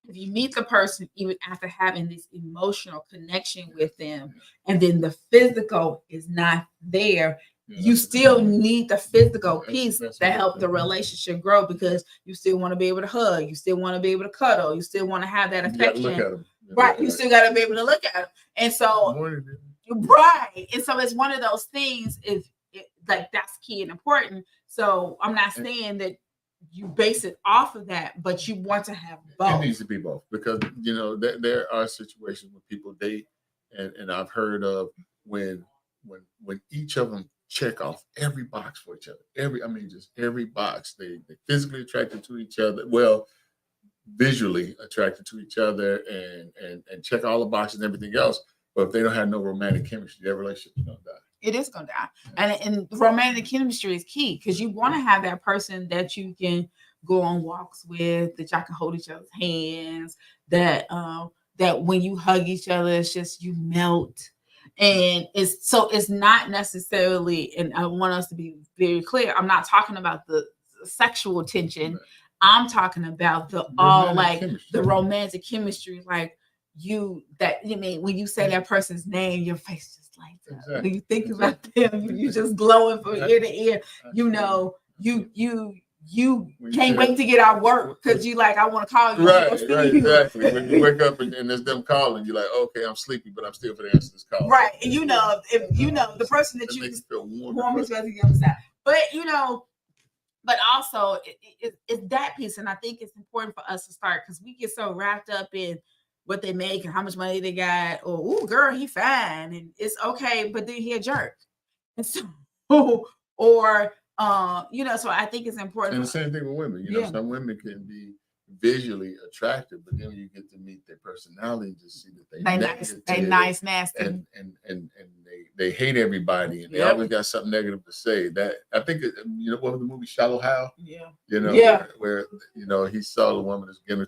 if you meet the person, even after having this emotional connection with them, and then the physical is not there, you still need the physical piece to help the relationship grow, because you still want to be able to hug, you still want to be able to cuddle, you still want to have that affection. Look at them. Right. You still got to be able to look at them. And so, right. And so it's one of those things, like that's key and important. So I'm not saying that you base it off of that, but you want to have both. It needs to be both, because there are situations when people date, and I've heard of when each of them check off every box for each other. Just every box. They physically attracted to each other. Well, visually attracted to each other, and check all the boxes and everything else. But if they don't have no romantic chemistry, their relationship is gonna die. It is gonna die. And romantic chemistry is key, because you want to have that person that you can go on walks with, that y'all can hold each other's hands, that when you hug each other, it's just you melt. And it's not necessarily, and I want us to be very clear, I'm not talking about the sexual tension. Right. I'm talking about the romantic chemistry, like when you say that person's name, your face just lights up. Exactly. When you think about them, you just glowing from ear to ear. You can't wait to get out work, because you like, I want to call you. Right, exactly. When you wake up and there's them calling, you're like, okay, I'm sleepy, but I'm still going to answer this call. Right, and if the person that you makes you feel warm is on the other side. But also it's that piece, and I think it's important for us to start, because we get so wrapped up in what they make and how much money they got, or ooh, girl, he fine, and it's okay, but then he a jerk, and so so I think it's important. And the same thing with women. Some women can be visually attractive, but then you get to meet their personality and just see that they nice, nasty, and they hate everybody, and they always got something negative to say. That I think what was the movie Shallow Hal? Where he saw the woman as Gwyneth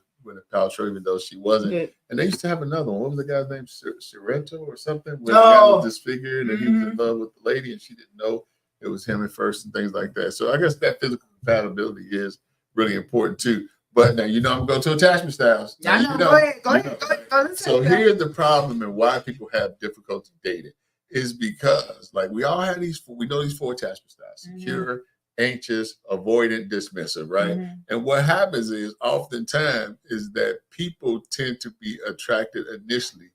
Paltrow, even though she wasn't. Yeah. And they used to have another one. What was the guy's name? Sorrento or something? Where the guy was disfigured and he was in love with the lady, and she didn't know it was him at first, and things like that. So I guess that physical compatibility is really important too. But now I'm going to attachment styles. Go ahead. So here's the problem, and why people have difficulty dating is because, like, we all have we know these 4 attachment styles: secure, anxious, avoidant, dismissive, right? Mm-hmm. And what happens is, oftentimes, is that people tend to be attracted initially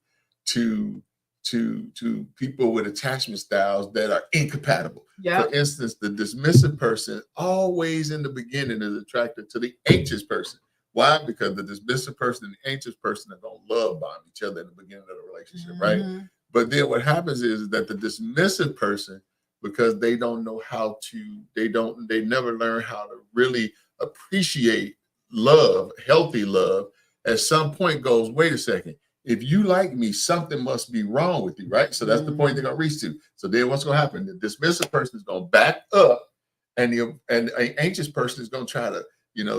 to to people with attachment styles that are incompatible. Yep. For instance, the dismissive person always in the beginning is attracted to the anxious person. Why? Because the dismissive person and the anxious person are going to love bomb each other in the beginning of the relationship, right? But then what happens is that the dismissive person, because they don't know how to, they never learn how to really appreciate love, healthy love, at some point goes, wait a second, if you like me, something must be wrong with you, right? So that's the point they're gonna reach to. So then what's gonna happen? The dismissive person is gonna back up, and an anxious person is gonna try to,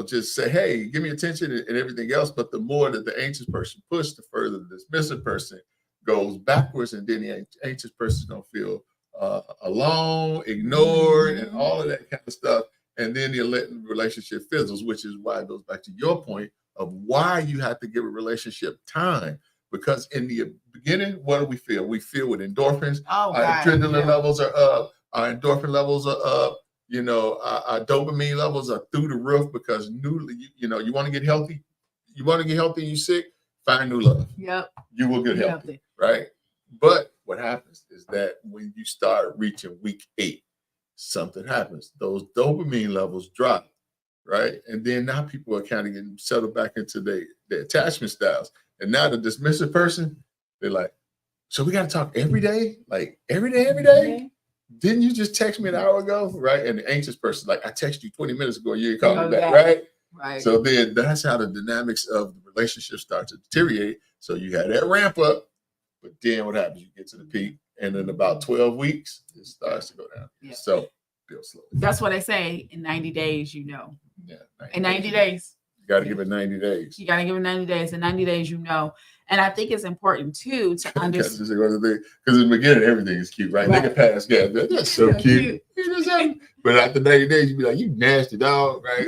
just say, hey, give me attention and everything else. But the more that the anxious person pushes, the further the dismissive person goes backwards, and then the anxious person is gonna feel alone, ignored, and all of that kind of stuff. And then the relationship fizzles, which is why it goes back to your point of why you have to give a relationship time. Because in the beginning, what do we feel? We feel with endorphins. Our adrenaline levels are up. Our endorphin levels are up. Our dopamine levels are through the roof because you want to get healthy. You want to get healthy and you're sick, find new love. Yep. You will get healthy, right? But what happens is that when you start reaching week 8, something happens. Those dopamine levels drop, right? And then now people are kind of getting settled back into their attachment styles. And now the dismissive person, they're like, so we got to talk every day? Like every day? Mm-hmm. Didn't you just text me an hour ago? Right? And the anxious person, like, I texted you 20 minutes ago, you didn't call me back, right? Right. So then that's how the dynamics of the relationship start to deteriorate. So you had that ramp up, but then what happens? You get to the peak, and in about 12 weeks, it starts to go down. Yeah. So build slowly. That's what I say. In 90 days, Yeah. In 90 days. You got to give it 90 days. You got to give it 90 days. In 90 days, And I think it's important, too, to understand. Because in the beginning, everything is cute, right? They can pass gas. That's so cute. But after 90 days, you be like, you nasty dog, right?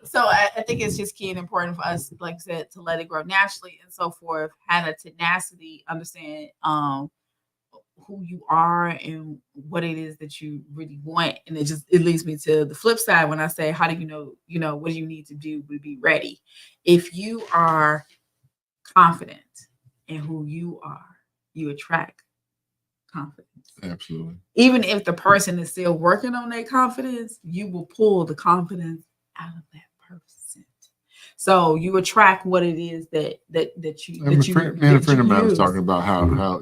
So I think it's just key and important for us, like I said, to let it grow naturally and so forth. Have a tenacity, understand who you are and what it is that you really want. And it leads me to the flip side when I say, how do you know, what do you need to do to be ready? If you are confident in who you are, you attract confidence. Absolutely. Even if the person is still working on their confidence, you will pull the confidence out of that person. So you attract what it is that you. A friend of mine was talking about how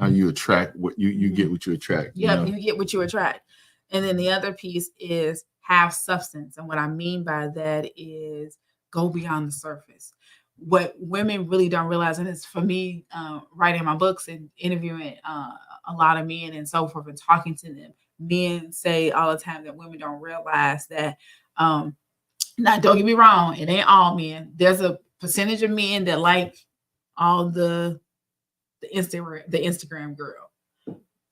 you attract what you get what you attract. Yeah, you get what you attract. And then the other piece is have substance. And what I mean by that is go beyond the surface. What women really don't realize, and it's for me writing my books and interviewing a lot of men and so forth and talking to them, men say all the time that women don't realize that. Now, don't get me wrong, it ain't all men. There's a percentage of men that like all the Instagram girl.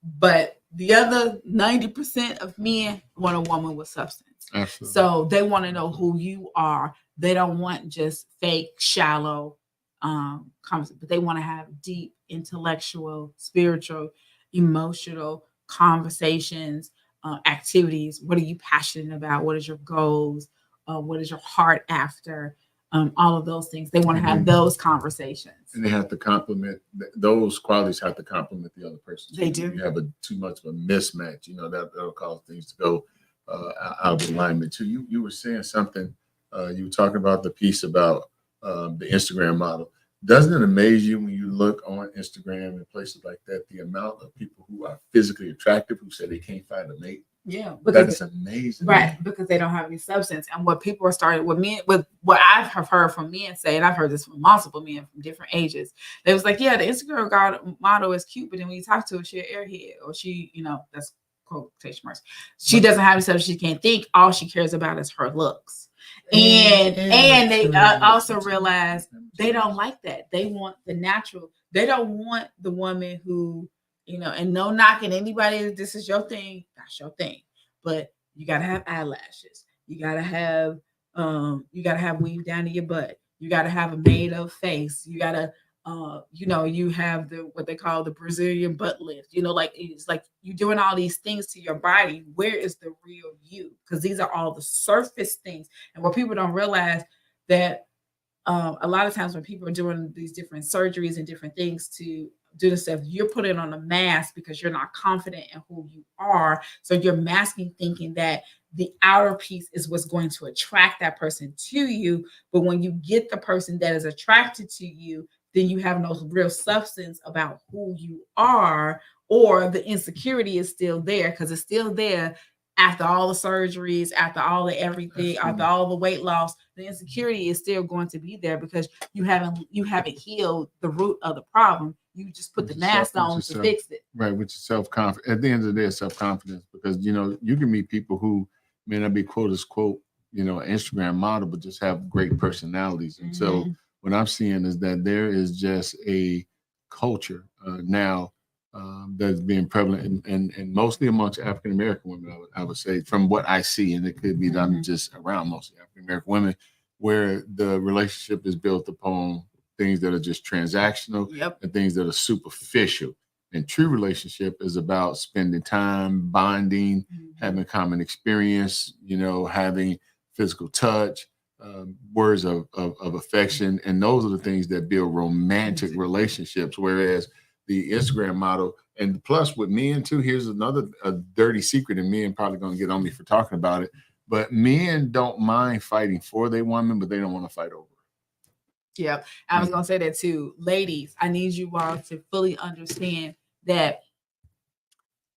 But the other 90% of men want a woman with substance. Absolutely. So they want to know who you are. They don't want just fake, shallow conversation, but they want to have deep, intellectual, spiritual, emotional conversations, activities. What are you passionate about? What is your goals? What is your heart after? All of those things. They want to have those conversations. And they have to complement, those qualities have to complement the other person. They do. You have too much of a mismatch, that'll cause things to go out of alignment too. You were saying something, you were talking about the piece about the Instagram model. Doesn't it amaze you when you look on Instagram and places like that, the amount of people who are physically attractive who say they can't find a mate? Yeah, that is amazing, right? Because they don't have any substance. And what people are starting with what I have heard from men say, and I've heard this from multiple men from different ages. They was like, yeah, the Instagram model is cute, but then when you talk to her, she's an airhead, or she, that's quotation marks. She doesn't have any substance. She can't think. All she cares about is her looks. And they also realize they don't like that. They want the natural. They don't want the woman who, and no knocking anybody. This is your thing. That's your thing. But you got to have eyelashes. You got to have weave down to your butt. You got to have a made up face. You got to, you have what they call the Brazilian butt lift. It's like you're doing all these things to your body. Where is the real you? Because these are all the surface things. And what people don't realize that a lot of times when people are doing these different surgeries and different things to do the stuff. You're putting on a mask because you're not confident in who you are. So you're masking, thinking that the outer piece is what's going to attract that person to you. But when you get the person that is attracted to you, then you have no real substance about who you are, or the insecurity is still there because it's still there after all the surgeries, after all the everything, after all the weight loss. The insecurity is still going to be there because you haven't healed the root of the problem. You just put the mask on to fix it. Right, with your self-confidence. At the end of the day, it's self-confidence, because you can meet people who may not be quote as quote, Instagram model, but just have great personalities. And so what I'm seeing is that there is just a culture now that's being prevalent and mostly amongst African American women, I would say, from what I see, and it could be that I'm just around mostly African American women, where the relationship is built upon things that are just transactional and things that are superficial. And true relationship is about spending time, bonding, having common experience, having physical touch, words of affection. And those are the things that build romantic relationships. Whereas the Instagram model, and plus with men too, here's another dirty secret, and men probably going to get on me for talking about it, but men don't mind fighting for their woman, but they don't want to fight over it. Yep. I was going to say that too. Ladies, I need you all to fully understand that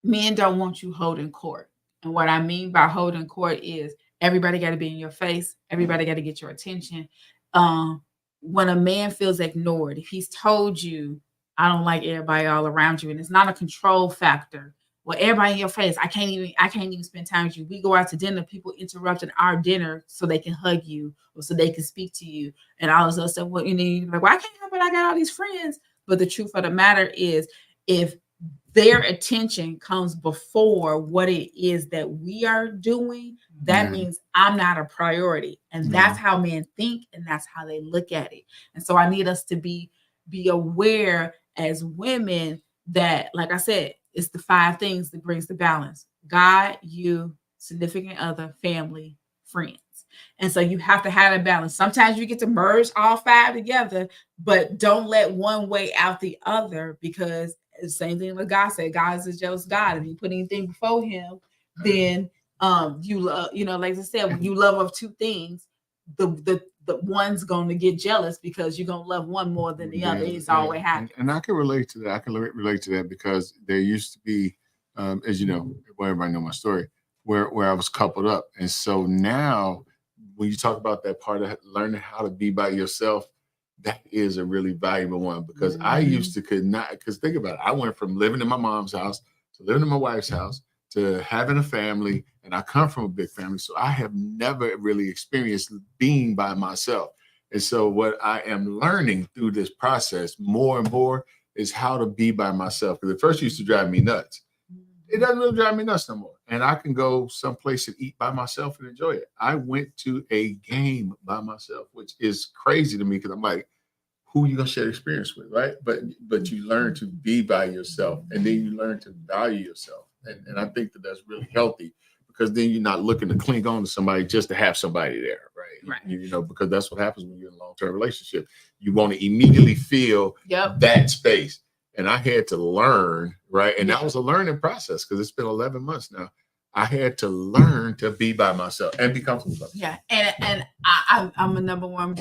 men don't want you holding court. And what I mean by holding court is everybody got to be in your face. Everybody got to get your attention. When a man feels ignored, if he's told you, I don't like everybody all around you, and it's not a control factor. Well, everybody in your face, I can't even spend time with you. We go out to dinner, people interrupting our dinner so they can hug you or so they can speak to you. And all this other stuff, well, you're like, well, I can't help it, I got all these friends. But the truth of the matter is, if their attention comes before what it is that we are doing, that means I'm not a priority. And that's how men think, and that's how they look at it. And so I need us to be aware as women that, like I said, it's the 5 things that brings the balance: God, you, significant other, family, friends. And so you have to have a balance. Sometimes you get to merge all 5 together, but don't let one weigh out the other, because the same thing with God said. God is a jealous God. If you put anything before him, then you love, like I said, when you love of 2 things, the one's going to get jealous because you're going to love one more than the other. It's always happening. And I can relate to that. I can relate to that because there used to be, as you know, well, everybody know my story, where I was coupled up. And so now when you talk about that part of learning how to be by yourself, that is a really valuable one, because I used to could not, because think about it. I went from living in my mom's house to living in my wife's house to having a family, and I come from a big family. So I have never really experienced being by myself. And so what I am learning through this process more and more is how to be by myself. Because at first it used to drive me nuts. It doesn't really drive me nuts no more. And I can go someplace and eat by myself and enjoy it. I went to a game by myself, which is crazy to me, because I'm like, who are you going to share experience with, right? But you learn to be by yourself, and then you learn to value yourself. And I think that that's really healthy, because then you're not looking to cling on to somebody just to have somebody there, right? Because that's what happens when you're in a long-term relationship. You want to immediately feel that space. And I had to learn, right? And that was a learning process, because it's been 11 months now. I had to learn to be by myself and be comfortable. Yeah, and I'm a number one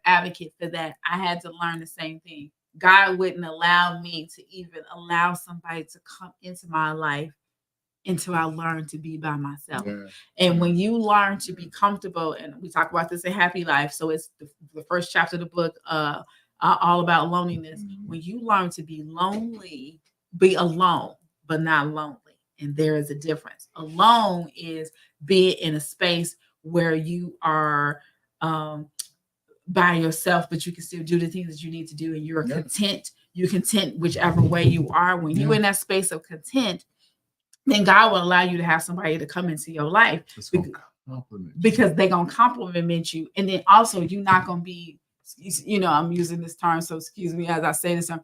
advocate for that. I had to learn the same thing. God wouldn't allow me to even allow somebody to come into my life until I learned to be by myself. Yeah. And when you learn to be comfortable, and we talk about this in Happy Life, so it's the first chapter of the book, all about loneliness. When you learn to be lonely, be alone, but not lonely. And there is a difference. Alone is being in a space where you are by yourself, but you can still do the things that you need to do, and you're content. You're content whichever way you are. When you're in that space of content, then God will allow you to have somebody to come into your life because they're going to compliment you. And then also, you're not going to be, I'm using this term, so excuse me as I say this term,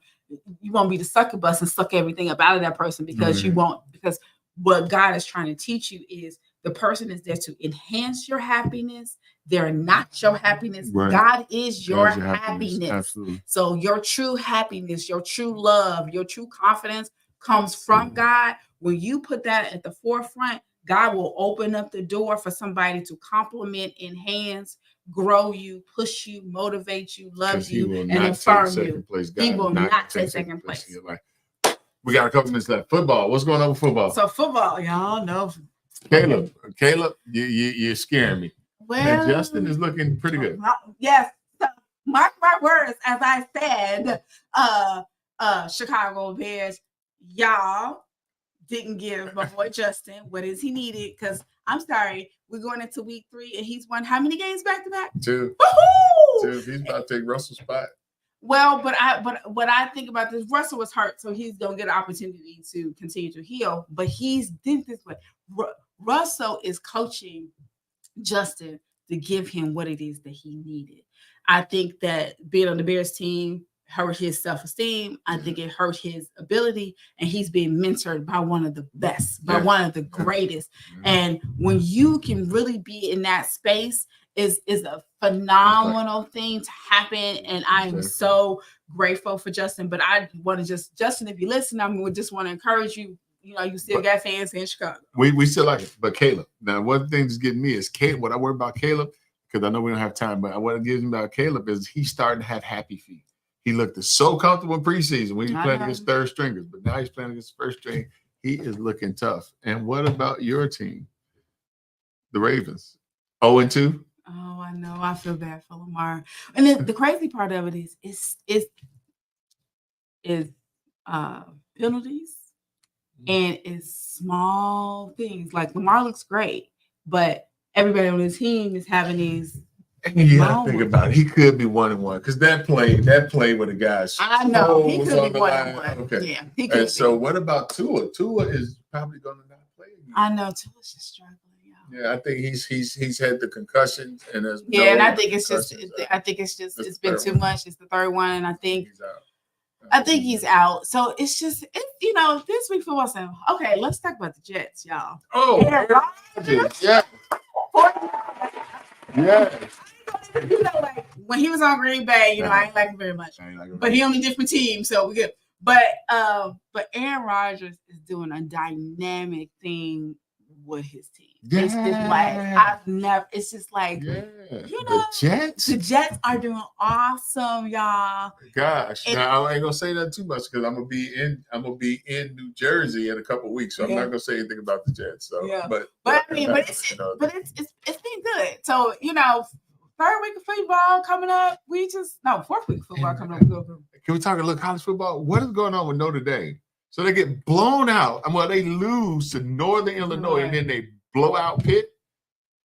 you won't be the sucker bus and suck everything up out of that person, because you won't, because what God is trying to teach you is The person is there to enhance your happiness. They're not your happiness. Right. God is your God's your happiness. Absolutely. So your true happiness, your true love, your true confidence comes from God. When you put that at the forefront, God will open up the door for somebody to compliment, enhance, grow you, push you, motivate you, love you, and affirm you. He will not take second place. We got a couple minutes left. Football. What's going on with football? So football, y'all know. Caleb, you're scaring me. Well, and Justin is looking pretty good. Yes. So mark my words, as I said, Chicago Bears, y'all didn't give my boy Justin what is he needed, because I'm sorry, we're going into week 3 and he's won how many games back to back? 2. Woo-hoo! 2. He's about to take Russell's spot. Well, but what I think about this, Russell was hurt, so he's gonna get an opportunity to continue to heal. But he's did this way. Russell is coaching Justin to give him what it is that he needed. I think that being on the Bears team hurt his self-esteem. I think it hurt his ability, and he's being mentored by one of the best, by one of the greatest. And when you can really be in that space, is a phenomenal thing to happen. And I am so grateful for Justin. But I want to Justin, if you listen, I just want to encourage you. You know, you still got fans in Chicago. We still like it. But Caleb, now one thing that's getting me is Caleb. What I worry about Caleb, because I know we don't have time, but what it gives me about Caleb is he's starting to have happy feet. He looked so comfortable in preseason when he was playing against third stringers, but now he's playing against first string. He is looking tough. And what about your team, the Ravens? 0-2. Oh, I know. I feel bad for Lamar. And then the crazy part of it is penalties, and it's small things. Like Lamar looks great, but everybody on his team is having these. And you got to think about it. He could be 1-1 because that play with the guys. I know he could be 1-1. Okay. Yeah, he could. And so what about Tua? Tua is probably going to not play again. I know Tua's just struggling. Yeah, I think he's had the concussions and and I think it's been too much. It's the third one, and I think he's out. So it's just this week football season. Okay, let's talk about the Jets, y'all. Oh, yeah. Like when he was on Green Bay, I ain't like him very much. But he on a different team, so we're good. But Aaron Rodgers is doing a dynamic thing with his team. It's just like the Jets are doing awesome, y'all. Gosh, now I ain't gonna say that too much because I'm gonna be in New Jersey in a couple of weeks, so I'm not gonna say anything about the Jets. So, but it's been good. So third week of football coming up. Fourth week of football coming up. Can we talk a little college football? What is going on with Notre Dame? So they get blown out. They lose to Northern Illinois, and then they blow out Pitt.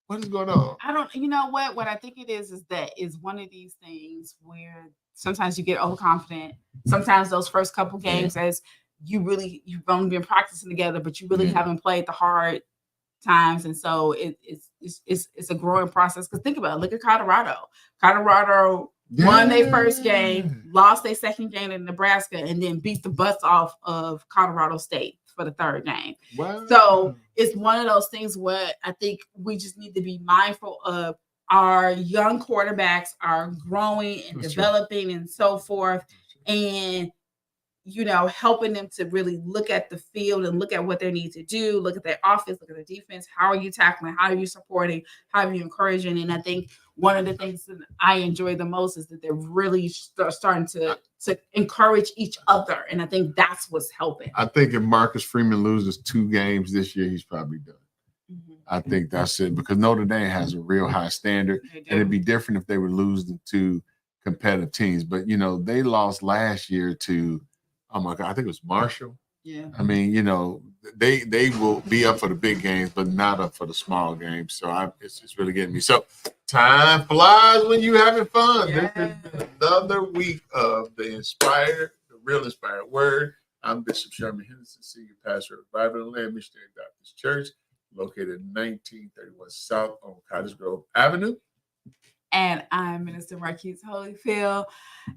What is going on? I don't. You know what? What I think it is that is one of these things where sometimes you get overconfident. Sometimes those first couple games, as you've only been practicing together, but you really haven't played the hard times, and so it's a growing process. Because think about it. Look at Colorado. Colorado won their first game, lost their second game in Nebraska, and then beat the butts off of Colorado State for the third game. Wow. So it's one of those things where I think we just need to be mindful of our young quarterbacks are growing and developing and so forth. And helping them to really look at the field and look at what they need to do, look at their offense, look at their defense. How are you tackling? How are you supporting? How are you encouraging? And I think one of the things that I enjoy the most is that they're really starting to encourage each other. And I think that's what's helping. I think if Marcus Freeman loses 2 games this year, he's probably done. I think that's it, because Notre Dame has a real high standard, and it'd be different if they were losing to competitive teams. But, they lost last year to, oh my God, I think it was Marshall. Yeah. I mean, they will be up for the big games, but not up for the small games. So it's really getting me. So time flies when you're having fun. Yeah. This has been another week of the Ril Inspired Word. I'm Bishop Sherman Henderson, Senior Pastor of Bible and Land Missionary Baptist Church, located in 1931 South on Cottage Grove Avenue. And I'm Minister Marquise Holyfield.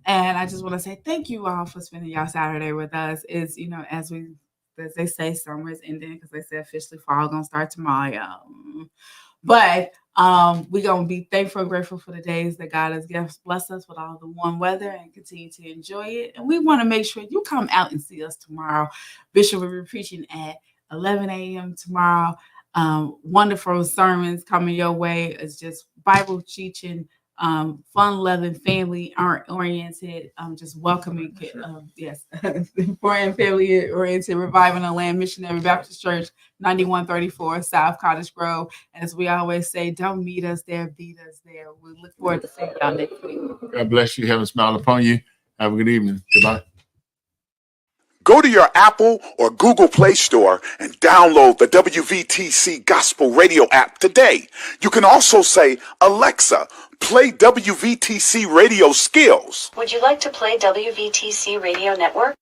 And I just want to say thank you all for spending y'all Saturday with us. As they say, summer is ending, because they say officially fall gonna start tomorrow. But we're going to be thankful and grateful for the days that God has blessed us with all the warm weather and continue to enjoy it. And we want to make sure you come out and see us tomorrow. Bishop will be preaching at 11 a.m. tomorrow. Wonderful sermons coming your way. It's just Bible teaching, fun-loving, family-oriented, just welcoming, yes, foreign family-oriented, reviving the land, Missionary Baptist Church, 9134 South Cottage Grove. And as we always say, don't meet us there, beat us there. We look forward to seeing y'all next week. God bless you. Heaven smile upon you. Have a good evening. Goodbye. Go to your Apple or Google Play Store and download the WVTC Gospel Radio app today. You can also say, Alexa, play WVTC Radio Skills. Would you like to play WVTC Radio Network?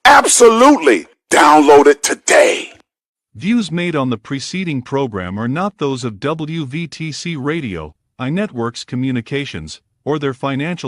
Absolutely. Download it today. Views made on the preceding program are not those of WVTC Radio, iNetworks Communications, or their financial